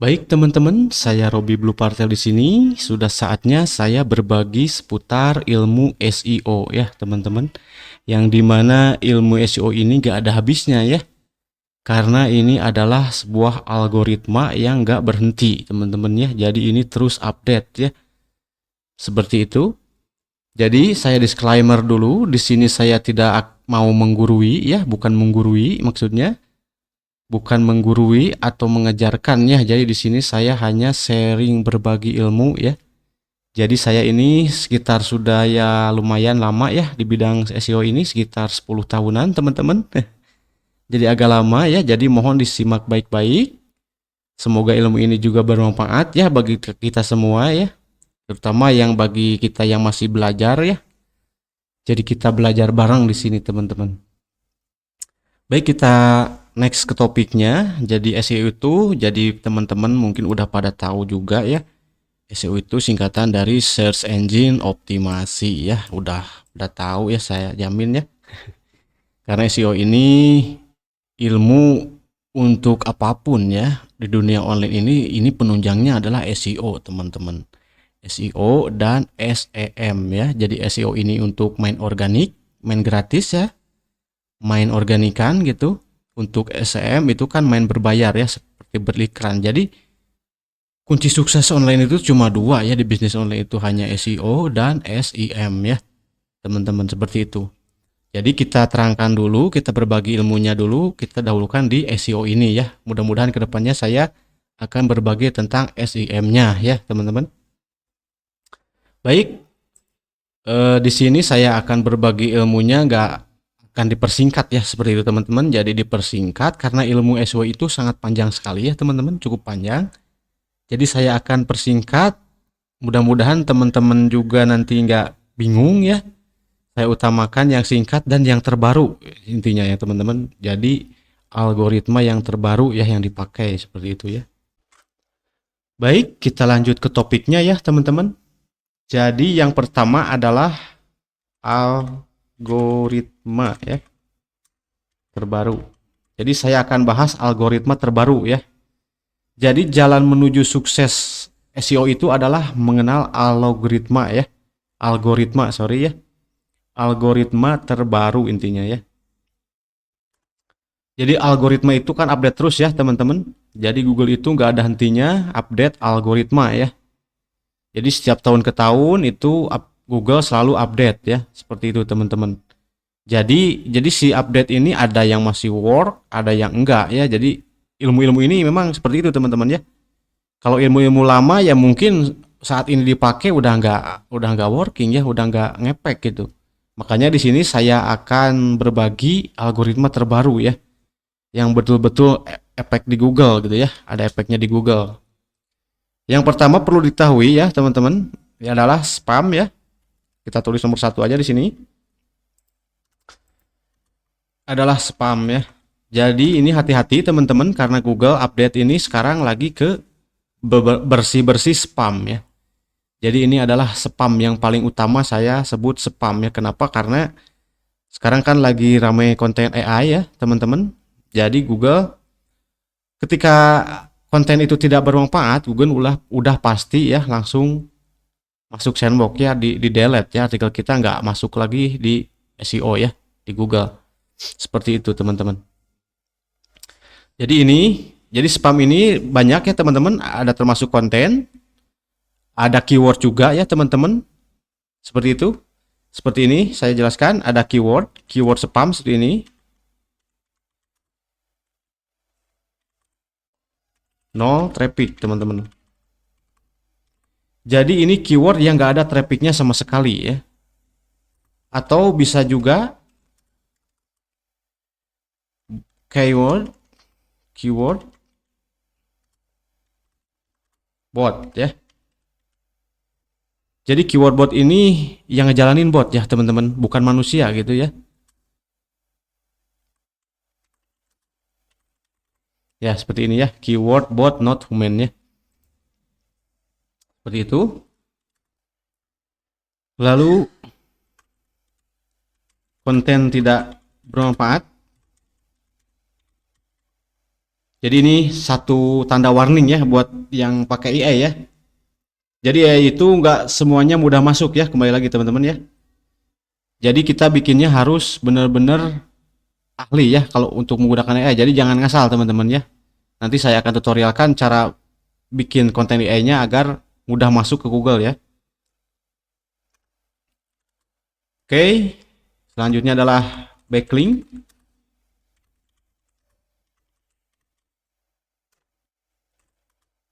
Baik teman-teman, saya Robi Blue Partel di sini. Sudah saatnya saya berbagi seputar ilmu SEO ya teman-teman. Yang dimana ilmu SEO ini gak ada habisnya ya. Karena ini adalah sebuah algoritma yang gak berhenti teman-teman ya. Jadi ini terus update ya. Seperti itu. Jadi saya disclaimer dulu. Di sini saya tidak mau menggurui ya, bukan menggurui maksudnya. Bukan menggurui atau mengajarkan ya. Jadi di sini saya hanya sharing berbagi ilmu ya. Jadi saya ini sekitar sudah ya lumayan lama ya di bidang SEO ini sekitar 10 tahunan teman-teman. Jadi agak lama ya. Jadi mohon disimak baik-baik. Semoga ilmu ini juga bermanfaat ya bagi kita semua ya. Terutama yang bagi kita yang masih belajar ya. Jadi kita belajar bareng di sini teman-teman. Baik, kita next ke topiknya. Jadi SEO itu, jadi teman-teman mungkin udah pada tahu juga ya. SEO itu singkatan dari Search Engine Optimasi ya. Udah tahu ya, saya jamin ya. Karena SEO ini ilmu untuk apapun ya di dunia online ini penunjangnya adalah SEO teman-teman. SEO dan SEM ya. Jadi SEO ini untuk main organik, main gratis ya, main organikan gitu. Untuk SEM itu kan main berbayar ya, seperti beriklan. Jadi kunci sukses online itu cuma dua ya di bisnis online itu, hanya SEO dan SEM ya teman-teman, seperti itu. Jadi kita terangkan dulu, kita berbagi ilmunya dulu, kita dahulukan di SEO ini ya. Mudah-mudahan kedepannya saya akan berbagi tentang SEM-nya ya teman-teman. Baik, di sini saya akan berbagi ilmunya, nggak akan dipersingkat ya seperti itu teman-teman. Jadi dipersingkat karena ilmu SEO itu sangat panjang sekali ya teman-teman, cukup panjang. Jadi saya akan persingkat. Mudah-mudahan teman-teman juga nanti nggak bingung ya. Saya utamakan yang singkat dan yang terbaru intinya ya teman-teman. Jadi algoritma yang terbaru ya yang dipakai seperti itu ya. Baik, kita lanjut ke topiknya ya teman-teman. Jadi yang pertama adalah algoritma ya terbaru. Jadi saya akan bahas algoritma terbaru ya. Jadi jalan menuju sukses SEO itu adalah mengenal algoritma ya. Algoritma, sorry ya. Algoritma terbaru intinya ya. Jadi algoritma itu kan update terus ya teman-teman. Jadi Google itu nggak ada hentinya update algoritma ya. Jadi setiap tahun ke tahun itu Google selalu update ya. Seperti itu teman-teman. Jadi si update ini ada yang masih work, ada yang enggak ya. Jadi ilmu-ilmu ini memang seperti itu teman-teman ya. Kalau ilmu-ilmu lama ya mungkin saat ini dipakai udah nggak working ya, udah nggak ngepek gitu. Makanya di sini saya akan berbagi algoritma terbaru ya, yang betul-betul efek di Google gitu ya, ada efeknya di Google. Yang pertama perlu diketahui ya teman-teman, ini adalah spam ya. Kita tulis nomor satu aja di sini, adalah spam ya. Jadi ini hati-hati teman-teman karena Google update ini sekarang lagi ke bersih-bersih spam ya. Jadi ini adalah spam yang paling utama, saya sebut spam ya. Kenapa? Karena sekarang kan lagi ramai konten AI ya teman-teman. Jadi Google ketika konten itu tidak bermanfaat, Google udah pasti ya langsung masuk sandbox ya, di delete ya, artikel kita nggak masuk lagi di SEO ya di Google. Seperti itu teman-teman. Jadi spam ini banyak ya teman-teman, ada termasuk konten, ada keyword juga ya teman-teman. Seperti itu. Seperti ini saya jelaskan, ada keyword spam seperti ini. No traffic teman-teman. Jadi ini keyword yang nggak ada trafficnya sama sekali ya. Atau bisa juga keyword keyword bot ya. Jadi keyword bot ini yang ngejalanin bot ya teman-teman, bukan manusia gitu ya. Ya seperti ini ya, keyword bot not human ya. Seperti itu. Lalu konten tidak bermanfaat. Jadi ini satu tanda warning ya buat yang pakai AI ya. Jadi AI itu nggak semuanya mudah masuk ya, kembali lagi teman-teman ya. Jadi kita bikinnya harus benar-benar ahli ya kalau untuk menggunakan AI. Jadi jangan ngasal teman-teman ya. Nanti saya akan tutorialkan cara bikin konten AI-nya agar mudah masuk ke Google ya. Oke, selanjutnya adalah backlink.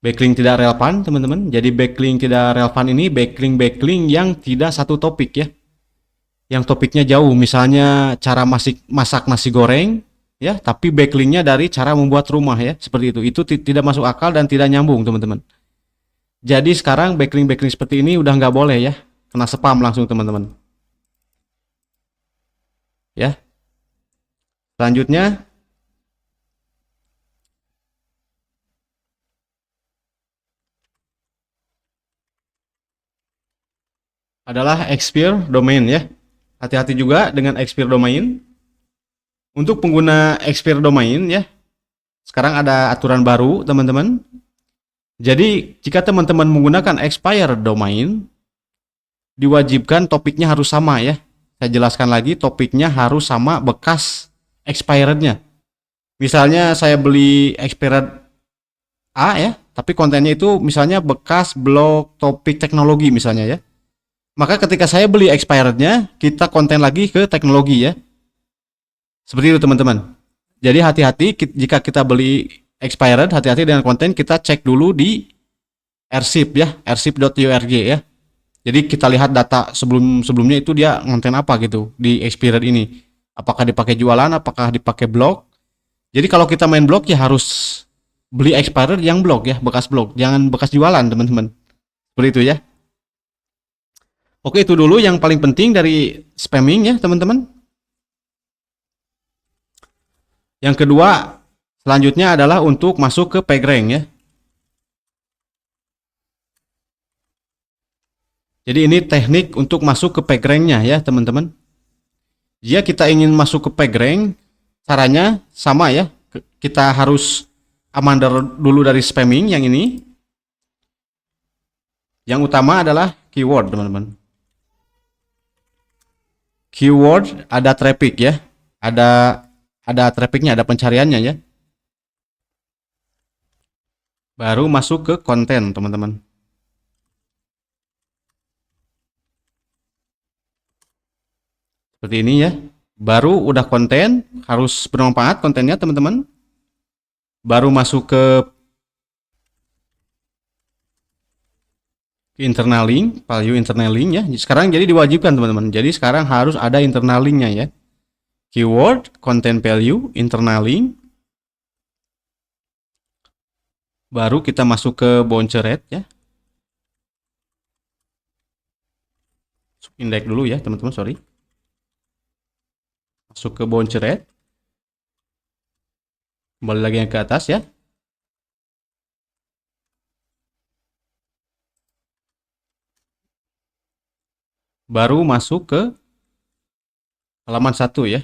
Backlink tidak relevan teman-teman. Jadi backlink tidak relevan ini backlink yang tidak satu topik ya. Yang topiknya jauh, misalnya cara masak nasi goreng ya, tapi backlinknya dari cara membuat rumah ya, seperti itu tidak masuk akal dan tidak nyambung teman-teman. Jadi sekarang backlink seperti ini udah nggak boleh ya, kena spam langsung teman-teman ya. Selanjutnya adalah expire domain ya. Hati-hati juga dengan expire domain. Untuk pengguna expire domain ya, sekarang ada aturan baru teman-teman. Jadi jika teman-teman menggunakan expire domain, diwajibkan topiknya harus sama ya. Saya jelaskan lagi, topiknya harus sama bekas expirednya. Misalnya saya beli expired A ya, tapi kontennya itu misalnya bekas blog topik teknologi misalnya ya. Maka ketika saya beli expirednya, kita konten lagi ke teknologi ya. Seperti itu teman-teman. Jadi hati-hati jika kita beli expired, hati-hati dengan konten, kita cek dulu di airship ya, airship.org ya. Jadi kita lihat data sebelumnya itu dia konten apa gitu di expired ini. Apakah dipakai jualan, apakah dipakai blog. Jadi kalau kita main blog ya harus beli expired yang blog ya, bekas blog, jangan bekas jualan teman-teman. Seperti itu ya. Oke, itu dulu yang paling penting dari spamming ya teman-teman. Yang kedua, selanjutnya adalah untuk masuk ke PageRank ya. Jadi ini teknik untuk masuk ke PageRank-nya ya teman-teman. Jika kita ingin masuk ke PageRank, caranya sama ya. Kita harus amandir dulu dari spamming yang ini. Yang utama adalah keyword teman-teman. Keyword ada traffic ya. Ada trafficnya, ada pencariannya ya. Baru masuk ke konten teman-teman. Seperti ini ya. Baru udah konten, harus bermanfaat kontennya teman-teman. Baru masuk ke internal link, value internal link ya. Sekarang jadi diwajibkan teman-teman. Jadi sekarang harus ada internal linknya ya. Keyword, content value, internal link. Baru kita masuk ke bounce rate ya. Index dulu ya teman-teman, sorry. Masuk ke bounce rate. Kembali lagi yang ke atas ya. Baru masuk ke halaman 1 ya.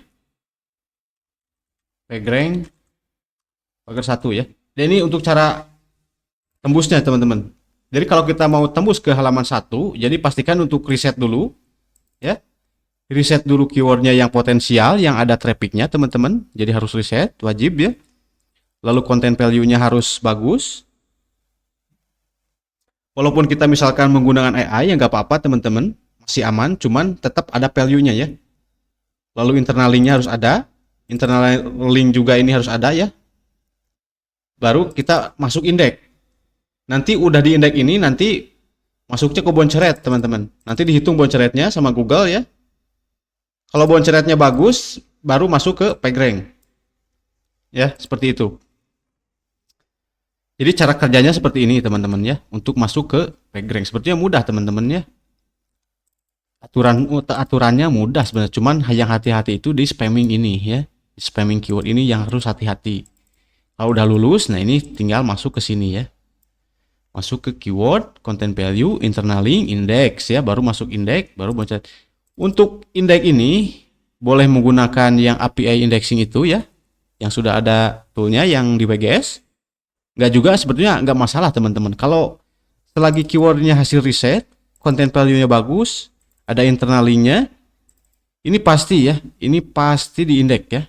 PageRank pagar 1 ya. Dan ini untuk cara tembusnya teman-teman. Jadi kalau kita mau tembus ke halaman 1, jadi pastikan untuk reset dulu ya. Reset dulu keywordnya yang potensial, yang ada trafficnya teman-teman. Jadi harus reset, wajib ya. Lalu content value-nya harus bagus. Walaupun kita misalkan menggunakan AI ya nggak apa-apa teman-teman, masih aman, cuman tetap ada value-nya ya. Lalu internal link-nya harus ada, internal link juga ini harus ada ya. Baru kita masuk indeks. Nanti udah di indeks ini nanti masuknya ke bounce rate teman-teman. Nanti dihitung bounce rate-nya sama Google ya. Kalau bounce rate-nya bagus, baru masuk ke PageRank. Ya, seperti itu. Jadi cara kerjanya seperti ini teman-teman ya, untuk masuk ke PageRank. Sepertinya mudah teman-teman ya. Aturannya mudah sebenarnya, cuman yang hati-hati itu di spamming ini ya. Di spamming keyword ini yang harus hati-hati. Kalau udah lulus, nah ini tinggal masuk ke sini ya. Masuk ke keyword, content value, internal link, index ya, baru masuk index, baru bounce rate. Untuk indeks ini boleh menggunakan yang API indexing itu ya. yang sudah ada toolnya yang di WGS. Nggak juga sebetulnya nggak masalah teman-teman. Kalau selagi keywordnya hasil riset, content value-nya bagus, ada internal link-nya, ini pasti ya, ini pasti di indeks ya.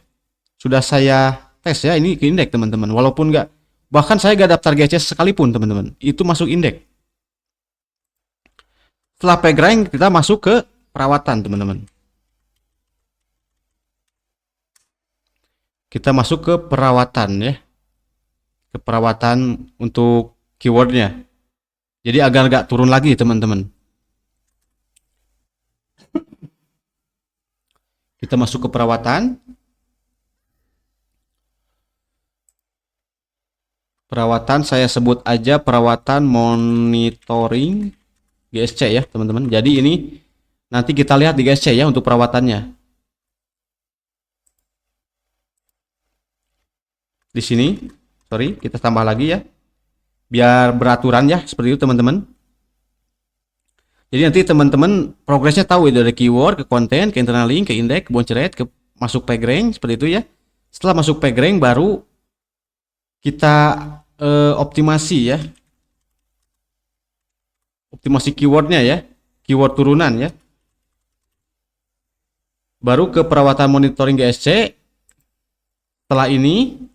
Sudah saya tes ya, ini ke indeks teman-teman. Walaupun nggak, bahkan saya nggak daftar GCS sekalipun teman-teman, itu masuk indeks. Setelah PageRank kita masuk ke perawatan teman-teman. Kita masuk ke perawatan ya, ke perawatan untuk keywordnya. Jadi agar nggak turun lagi teman-teman. Kita masuk ke perawatan. Perawatan saya sebut aja perawatan monitoring GSC ya teman-teman. Jadi ini nanti kita lihat di GSC ya untuk perawatannya. Di sini, sorry, kita tambah lagi ya, biar beraturan ya seperti itu teman-teman. Jadi nanti teman-teman progresnya tahu ya, dari keyword ke konten, ke internal link, ke indeks, ke bonceret, ke masuk PageRank seperti itu ya. Setelah masuk PageRank baru kita optimasi ya, optimasi keywordnya ya, keyword turunan ya. Baru ke perawatan monitoring GSC. Setelah ini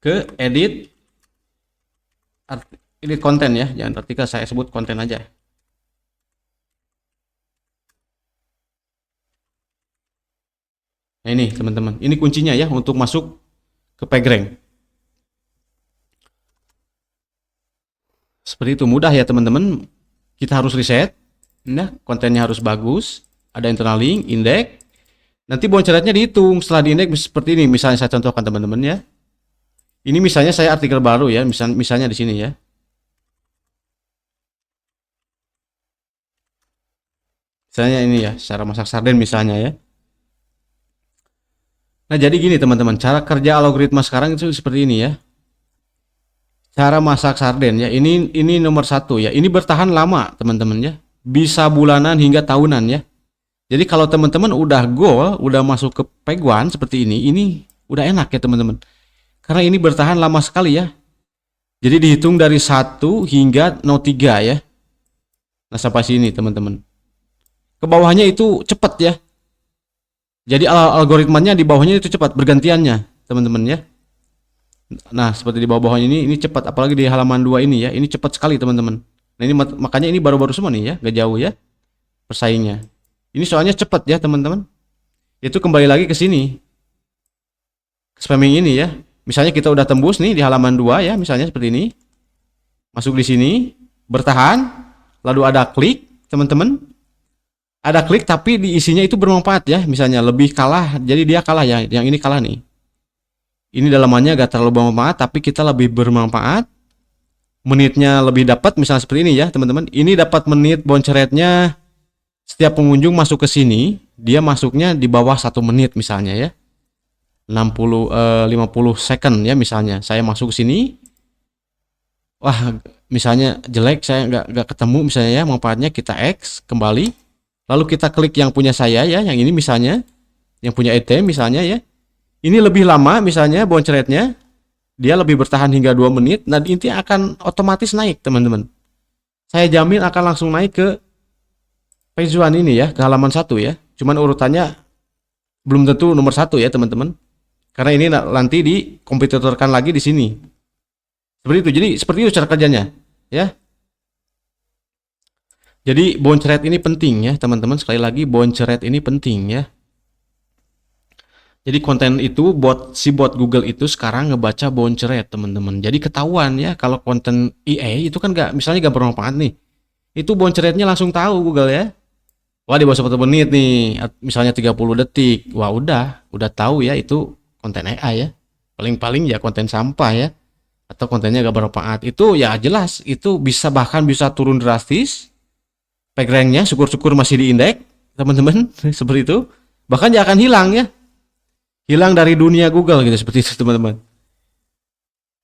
ke edit konten ya, jangan artikel, saya sebut konten aja. Nah ini teman-teman, ini kuncinya ya untuk masuk ke PageRank. Seperti itu, mudah ya teman-teman. Kita harus riset, nah kontennya harus bagus, ada internal link, indeks. Nanti bonceratnya dihitung setelah di indeks seperti ini. Misalnya saya contohkan teman-teman ya. Ini misalnya saya artikel baru ya, misalnya di sini ya. Misalnya ini ya, cara masak sarden misalnya ya. Nah jadi gini teman-teman, cara kerja algoritma sekarang itu seperti ini ya. Cara masak sarden ya, ini nomor 1 ya. Ini bertahan lama teman-teman ya, bisa bulanan hingga tahunan ya. Jadi kalau teman-teman udah goal, udah masuk ke Page1 seperti ini udah enak ya teman-teman. Karena ini bertahan lama sekali ya. Jadi dihitung dari 1 hingga 03 ya. Nah sampai sini teman-teman. Ke bawahnya itu cepat ya. Jadi algoritmanya di bawahnya itu cepat bergantiannya teman-teman ya. Nah seperti di bawah-bawah ini cepat, apalagi di halaman 2 ini ya, ini cepat sekali teman-teman. Nah ini makanya ini baru-baru semua nih ya, gak jauh ya persaingnya. Ini soalnya cepat ya teman-teman. Itu kembali lagi ke sini, spamming ini ya. Misalnya kita udah tembus nih di halaman 2 ya, misalnya seperti ini, masuk di sini, bertahan, lalu ada klik teman-teman, ada klik tapi di isinya itu bermanfaat ya, misalnya lebih kalah, jadi dia kalah ya, yang ini kalah nih. Ini dalamannya gak terlalu bermanfaat, tapi kita lebih bermanfaat. Menitnya lebih dapat, misalnya seperti ini ya teman-teman. Ini dapat menit bonceretnya, setiap pengunjung masuk ke sini, dia masuknya di bawah 1 menit misalnya ya. 50 second ya misalnya. Saya masuk ke sini, wah misalnya jelek, saya nggak ketemu misalnya ya manfaatnya, kita X kembali. Lalu kita klik yang punya saya ya, yang ini misalnya, yang punya item misalnya ya. Ini lebih lama misalnya bonceretnya, dia lebih bertahan hingga 2 menit dan ini akan otomatis naik teman-teman. Saya jamin akan langsung naik ke Page1 ini ya, ke halaman 1 ya. Cuman urutannya belum tentu nomor 1 ya teman-teman. Karena ini nanti dikompetitorkan lagi di sini. Seperti itu. Jadi seperti itu cara kerjanya ya. Jadi bonceret ini penting ya teman-teman. Sekali lagi bonceret ini penting ya. Jadi konten itu si bot Google itu sekarang ngebaca bonceret teman-teman. Jadi ketahuan ya kalau konten EA itu kan misalnya gak bermanfaat nih. Itu bonceretnya langsung tahu Google ya. Wah di bawah 1 menit nih, misalnya 30 detik. Wah udah tahu ya itu konten AI ya. Paling-paling ya konten sampah ya. Atau kontennya gak bermanfaat. Itu ya jelas itu bahkan bisa turun drastis. PageRank-nya syukur-syukur masih di indeks teman-teman. Seperti itu. Bahkan dia akan hilang ya. Hilang dari dunia Google gitu, seperti itu teman-teman.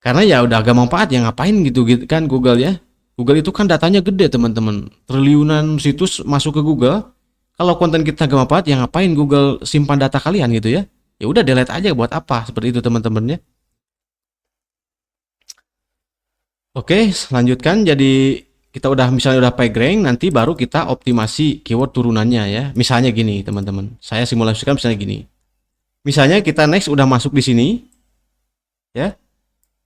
Karena ya udah gak manfaat ya, ngapain gitu kan Google ya. Google itu kan datanya gede teman-teman, triliunan situs masuk ke Google. Kalau konten kita gak manfaat ya ngapain Google simpan data kalian gitu ya. ya udah delete aja, buat apa, seperti itu teman-teman ya. Oke, lanjutkan. Jadi kita udah misalnya udah PageRank, nanti baru kita optimasi keyword turunannya ya. Misalnya gini teman-teman, saya simulasikan misalnya gini. Misalnya kita next udah masuk di sini ya.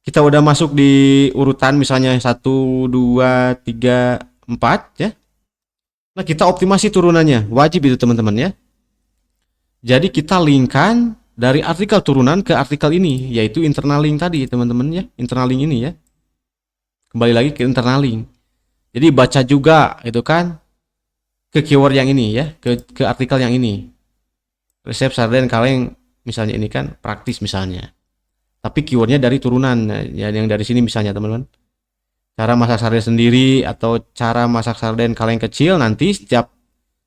Kita udah masuk di urutan misalnya 1, 2, 3, 4 ya. Nah, kita optimasi turunannya, wajib itu teman-teman ya. Jadi kita linkkan dari artikel turunan ke artikel ini, yaitu internal link tadi teman-teman ya, internal link ini ya. Kembali lagi ke internal link. Jadi baca juga itu kan ke keyword yang ini ya, ke artikel yang ini. Resep sarden kaleng misalnya ini kan praktis misalnya. Tapi keywordnya dari turunan ya, yang dari sini misalnya teman-teman. Cara masak sarden sendiri atau cara masak sarden kaleng kecil, nanti setiap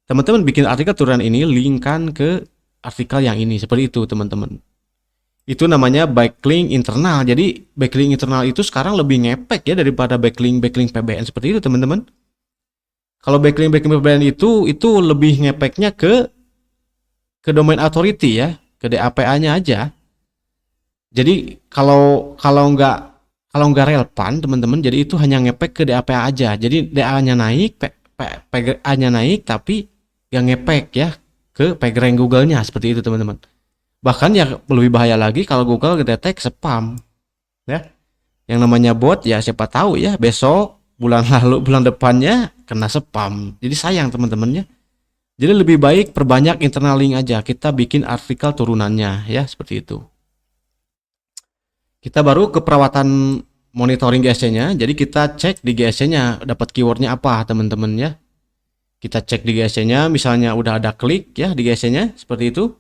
teman-teman bikin artikel turunan ini linkkan ke artikel yang ini, seperti itu teman-teman. Itu namanya backlink internal. Jadi backlink internal itu sekarang lebih ngepek ya daripada backlink PBN seperti itu teman-teman. Kalau backlink PBN itu lebih ngepeknya ke domain authority ya, ke DAPA-nya aja. Jadi kalau nggak relevan teman-teman, jadi itu hanya ngepek ke DAPA aja. Jadi DA-nya naik, PGA-nya naik, tapi yang ngepek ya ke PageRank Google-nya, seperti itu teman-teman. Bahkan yang lebih bahaya lagi kalau Google ngedetek spam ya. Yang namanya bot ya, siapa tahu ya besok, bulan lalu, bulan depannya kena spam. Jadi sayang teman-teman ya. Jadi lebih baik perbanyak internal link aja. Kita bikin artikel turunannya ya, seperti itu. Kita baru ke perawatan monitoring GSC-nya. Jadi kita cek di GSC-nya dapat keywordnya apa teman-teman ya. Kita cek di GSC-nya, misalnya udah ada klik ya di GSC-nya seperti itu.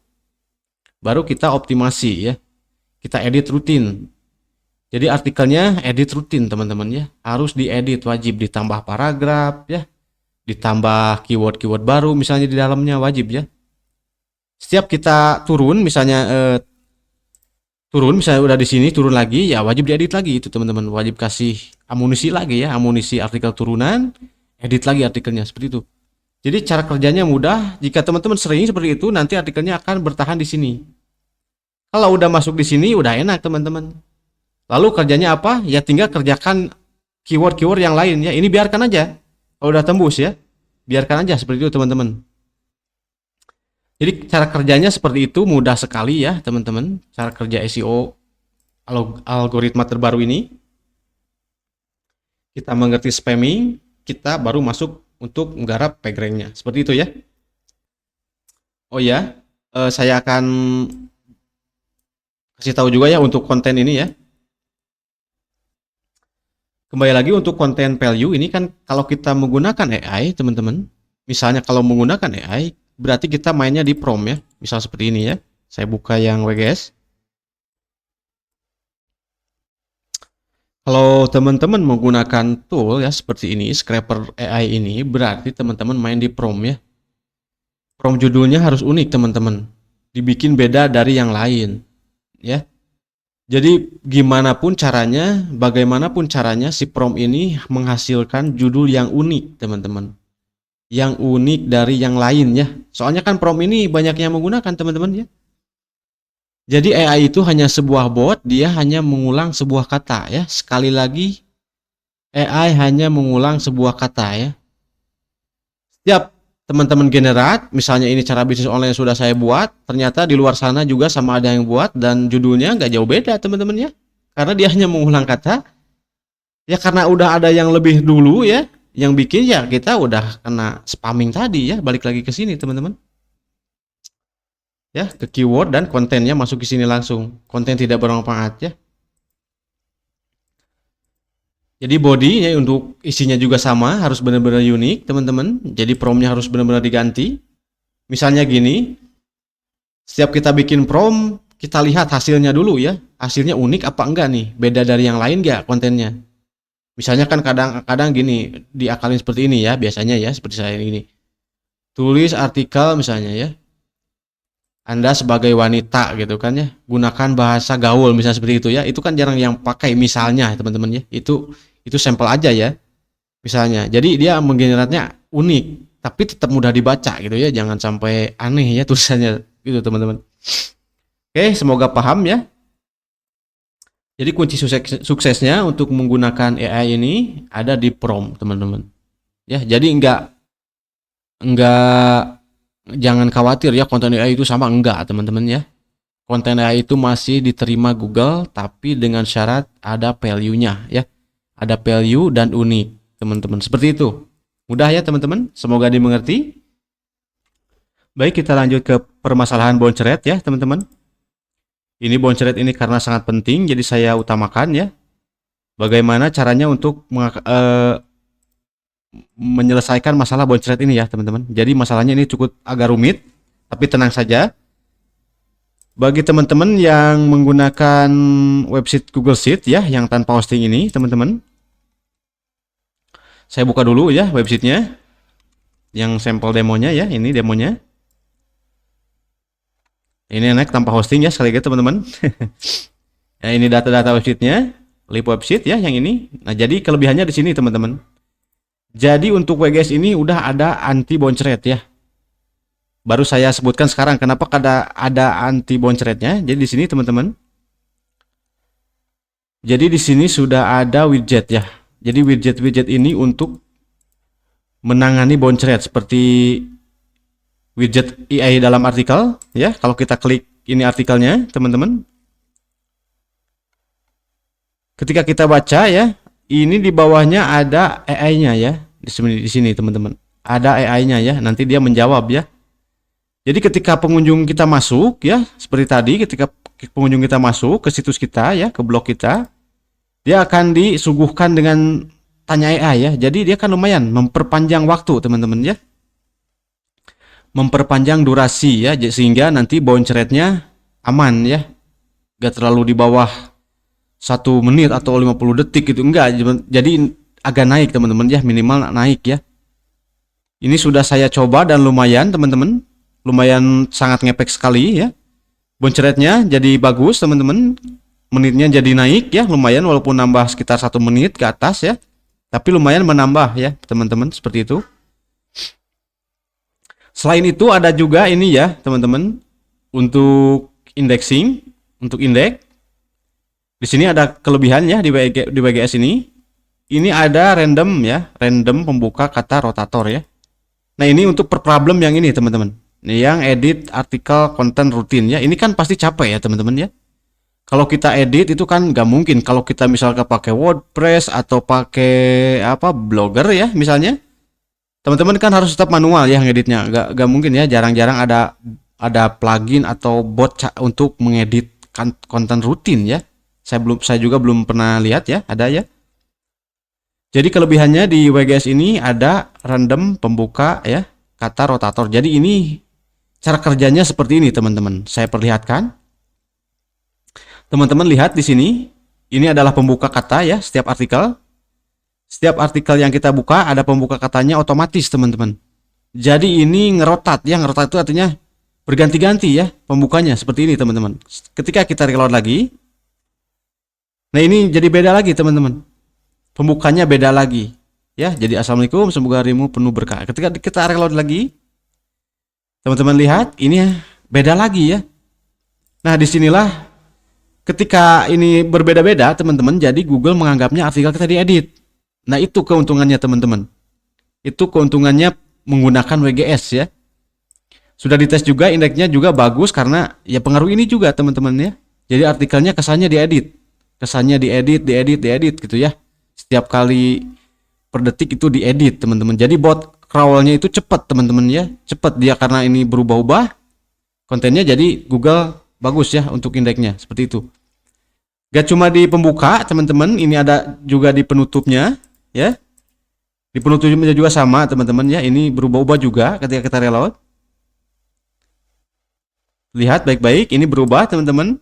Baru kita optimasi ya. Kita edit rutin. Jadi artikelnya edit rutin teman-teman ya. Harus diedit, wajib ditambah paragraf ya. Ditambah keyword-keyword baru misalnya di dalamnya, wajib ya. Setiap kita turun misalnya udah di sini, turun lagi ya wajib diedit lagi itu teman-teman. Wajib kasih amunisi lagi ya, amunisi artikel turunan, edit lagi artikelnya, seperti itu. Jadi cara kerjanya mudah. Jika teman-teman sering seperti itu, nanti artikelnya akan bertahan di sini. Kalau udah masuk di sini udah enak teman-teman. Lalu kerjanya apa? Ya tinggal kerjakan keyword-keyword yang lain ya. Ini biarkan aja. Kalau udah tembus ya, biarkan aja seperti itu teman-teman. Jadi cara kerjanya seperti itu, mudah sekali ya teman-teman. Cara kerja SEO algoritma terbaru ini. Kita mengerti spamming, kita baru masuk untuk menggarap PageRank-nya. Seperti itu ya. Oh ya, saya akan kasih tahu juga ya untuk konten ini ya. Kembali lagi untuk konten value ini kan kalau kita menggunakan AI teman-teman. Misalnya kalau menggunakan AI, berarti kita mainnya di prompt ya. Misal seperti ini ya. Saya buka yang WGS. Kalau teman-teman menggunakan tool ya seperti ini, scraper AI ini, berarti teman-teman main di prompt ya. Prompt judulnya harus unik teman-teman. Dibikin beda dari yang lain ya. Jadi bagaimanapun caranya si prompt ini menghasilkan judul yang unik teman-teman. Yang unik dari yang lain ya. Soalnya kan prompt ini banyak yang menggunakan teman-teman ya. Jadi AI itu hanya sebuah bot, dia hanya mengulang sebuah kata ya. Sekali lagi, AI hanya mengulang sebuah kata ya. Setiap teman-teman generat, misalnya ini cara bisnis online yang sudah saya buat, ternyata di luar sana juga sama ada yang buat dan judulnya nggak jauh beda teman-teman ya. Karena dia hanya mengulang kata. Ya karena udah ada yang lebih dulu ya, yang bikin ya kita udah kena spamming tadi ya. Balik lagi ke sini teman-teman. Ya, ke keyword dan kontennya masuk ke sini langsung. Konten tidak bermanfaat ya. Jadi body ya untuk isinya juga sama, harus benar-benar unik teman-teman. Jadi promptnya harus benar-benar diganti. Misalnya gini, setiap kita bikin prompt, kita lihat hasilnya dulu ya. Hasilnya unik apa enggak nih? Beda dari yang lain enggak kontennya? Misalnya kan kadang-kadang gini, diakalin seperti ini ya, biasanya ya, seperti saya ini. Tulis artikel misalnya ya. Anda sebagai wanita gitu kan ya, gunakan bahasa gaul misalnya seperti itu ya. Itu kan jarang yang pakai misalnya teman-teman ya. Itu sampel aja ya. Misalnya. Jadi dia menggeneratnya unik, tapi tetap mudah dibaca gitu ya. Jangan sampai aneh ya tulisannya gitu teman-teman. Oke, semoga paham ya. Jadi kunci suksesnya untuk menggunakan AI ini ada di prompt, teman-teman. Ya, jadi enggak jangan khawatir ya konten AI itu sama, enggak, teman-teman ya. Konten AI itu masih diterima Google tapi dengan syarat ada value-nya ya. Ada value dan unik, teman-teman. Seperti itu. Mudah ya, teman-teman? Semoga dimengerti. Baik, kita lanjut ke permasalahan boncret ya, teman-teman. Ini boncret ini karena sangat penting, jadi saya utamakan ya. Bagaimana caranya untuk menyelesaikan masalah boncret ini ya, teman-teman. Jadi masalahnya ini cukup agak rumit, tapi tenang saja. Bagi teman-teman yang menggunakan website Google Sheet ya, yang tanpa hosting ini, teman-teman. Saya buka dulu ya websitenya, yang sampel demonya ya, ini demonya. Ini enak tanpa hosting ya, sekali lagi teman-teman. Ya, ini data-data websitenya, lip website ya, yang ini. Nah, jadi kelebihannya di sini teman-teman. Jadi untuk WGS ini udah ada anti boncret ya. Baru saya sebutkan sekarang kenapa ada anti boncretnya. Jadi di sini teman-teman. Jadi di sini sudah ada widget ya. Jadi widget-widget ini untuk menangani boncret seperti widget AI dalam artikel ya. Kalau kita klik ini artikelnya, teman-teman. Ketika kita baca ya, ini di bawahnya ada AI-nya ya. Di sini teman-teman. Ada AI-nya ya. Nanti dia menjawab ya. Jadi ketika pengunjung kita masuk ya, seperti tadi ketika pengunjung kita masuk ke situs kita ya, ke blog kita, dia akan disuguhkan dengan tanya AI ya. Jadi dia kan lumayan memperpanjang waktu teman-teman ya. Memperpanjang durasi ya, sehingga nanti bounce rate-nya aman ya. Gak terlalu di bawah 1 menit atau 50 detik gitu, enggak. Jadi agak naik teman-teman ya, minimal naik ya. Ini sudah saya coba dan lumayan teman-teman. Lumayan sangat ngepek sekali ya. Bounce rate-nya jadi bagus teman-teman. Menitnya jadi naik ya, lumayan walaupun nambah sekitar 1 menit ke atas ya. Tapi lumayan menambah ya teman-teman, seperti itu. Selain itu ada juga ini ya teman-teman, untuk indexing, untuk indeks. Di sini ada kelebihannya di WGS ini. Ini ada random ya, random pembuka kata rotator ya. Nah ini untuk per problem yang ini teman-teman. Ini yang edit artikel konten rutin ya. Ini kan pasti capek ya teman-teman ya. Kalau kita edit itu kan nggak mungkin kalau kita misalkan pakai WordPress atau pakai apa Blogger ya misalnya. Teman-teman kan harus tetap manual ya ngeditnya. Gak mungkin ya, jarang-jarang ada plugin atau bot untuk mengedit konten rutin ya. Saya juga belum pernah lihat ya, ada ya. Jadi kelebihannya di WGS ini ada random pembuka ya, kata rotator. Jadi ini cara kerjanya seperti ini teman-teman. Saya perlihatkan. Teman-teman lihat di sini. Ini adalah pembuka kata ya, setiap artikel. Setiap artikel yang kita buka ada pembuka katanya otomatis teman-teman. Jadi ini ngerotat ya, ngerotat itu artinya berganti-ganti ya pembukanya seperti ini teman-teman. Ketika kita reload lagi, nah ini jadi beda lagi teman-teman. Pembukanya beda lagi ya. Jadi assalamualaikum, semoga harimu penuh berkah. Ketika kita reload lagi, teman-teman lihat ini beda lagi ya. Nah disinilah ketika ini berbeda-beda teman-teman, jadi Google menganggapnya artikel kita diedit. Nah itu keuntungannya teman-teman. Itu keuntungannya menggunakan WGS ya. Sudah dites juga, indeksnya juga bagus karena ya pengaruh ini juga teman-teman ya. Jadi artikelnya kesannya diedit. Kesannya diedit gitu ya. Setiap kali per detik itu diedit teman-teman. Jadi bot crawlnya itu cepat teman-teman ya. Cepat dia karena ini berubah-ubah kontennya, jadi Google bagus ya untuk indeksnya seperti itu. Gak cuma di pembuka teman-teman, ini ada juga di penutupnya ya. Di penutupnya juga sama teman-teman ya. Ini berubah-ubah juga ketika kita reload. Lihat baik-baik, ini berubah teman-teman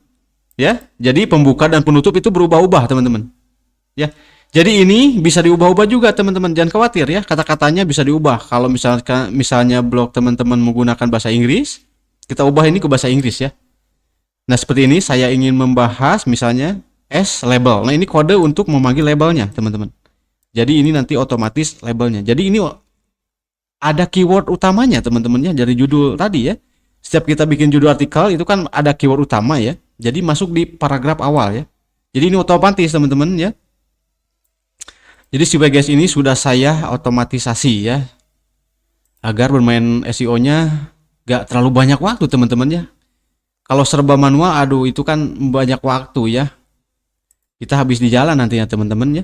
ya. Jadi pembuka dan penutup itu berubah-ubah teman-teman ya. Jadi ini bisa diubah-ubah juga teman-teman. Jangan khawatir ya, kata-katanya bisa diubah. Kalau misalnya blog teman-teman menggunakan bahasa Inggris, kita ubah ini ke bahasa Inggris ya. Nah seperti ini saya ingin membahas misalnya S label. Nah ini kode untuk memanggil labelnya teman-teman. Jadi ini nanti otomatis labelnya. Jadi ini ada keyword utamanya teman-teman ya dari judul tadi ya. Setiap kita bikin judul artikel itu kan ada keyword utama ya. Jadi masuk di paragraf awal ya. Jadi ini otomatis teman-teman ya. Jadi si WGS ini sudah saya otomatisasi ya. Agar bermain SEO-nya gak terlalu banyak waktu teman-teman ya. Kalau serba manual, aduh itu kan banyak waktu ya. Kita habis di jalan nantinya teman-teman ya.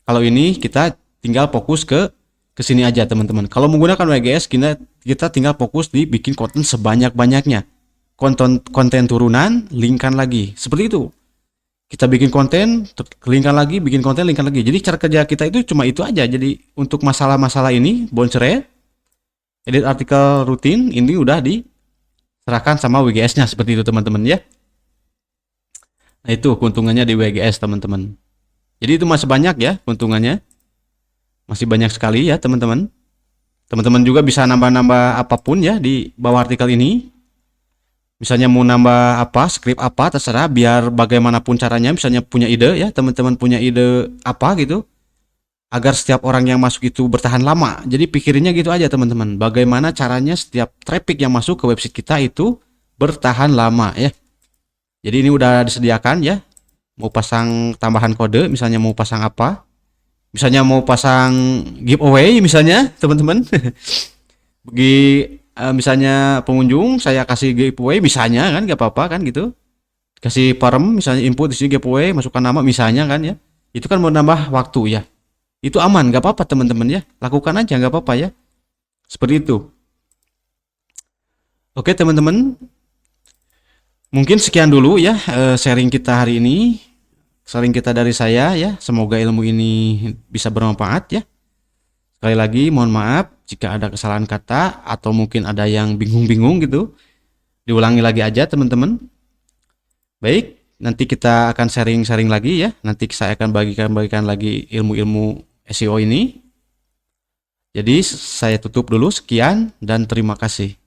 Kalau ini kita tinggal fokus ke sini aja teman-teman. Kalau menggunakan WGS kita tinggal fokus di bikin konten sebanyak-banyaknya. Konten turunan, linkkan lagi. Seperti itu. Kita bikin konten, linkkan lagi, bikin konten, linkkan lagi. Jadi cara kerja kita itu cuma itu aja. Jadi untuk masalah-masalah ini, boncere, edit artikel rutin, ini udah diserahkan sama WGS-nya seperti itu teman-teman ya. Nah itu keuntungannya di WGS teman-teman. Jadi itu masih banyak ya keuntungannya. Masih banyak sekali ya teman-teman. Teman-teman juga bisa nambah-nambah apapun ya di bawah artikel ini. Misalnya mau nambah apa, skrip apa, terserah, biar bagaimanapun caranya. Misalnya punya ide ya, teman-teman punya ide apa gitu, agar setiap orang yang masuk itu bertahan lama. Jadi pikirinnya gitu aja teman-teman. Bagaimana caranya setiap traffic yang masuk ke website kita itu bertahan lama ya. Jadi ini udah disediakan ya. Mau pasang tambahan kode, misalnya mau pasang apa, misalnya mau pasang giveaway misalnya teman-teman. Bagi misalnya pengunjung saya kasih giveaway misalnya kan, gak apa-apa kan gitu. Kasih parem misalnya input di sini giveaway, masukkan nama misalnya kan ya. Itu kan menambah waktu ya. Itu aman, gak apa-apa teman-teman ya. Lakukan aja gak apa-apa ya. Seperti itu. Oke teman-teman. Mungkin sekian dulu ya sharing kita hari ini. Sharing kita dari saya ya. Semoga ilmu ini bisa bermanfaat ya. Sekali lagi mohon maaf jika ada kesalahan kata atau mungkin ada yang bingung-bingung gitu. Diulangi lagi aja teman-teman. Baik, nanti kita akan sharing-sharing lagi ya. Nanti saya akan bagikan lagi ilmu-ilmu SEO ini. Jadi saya tutup dulu, sekian dan terima kasih.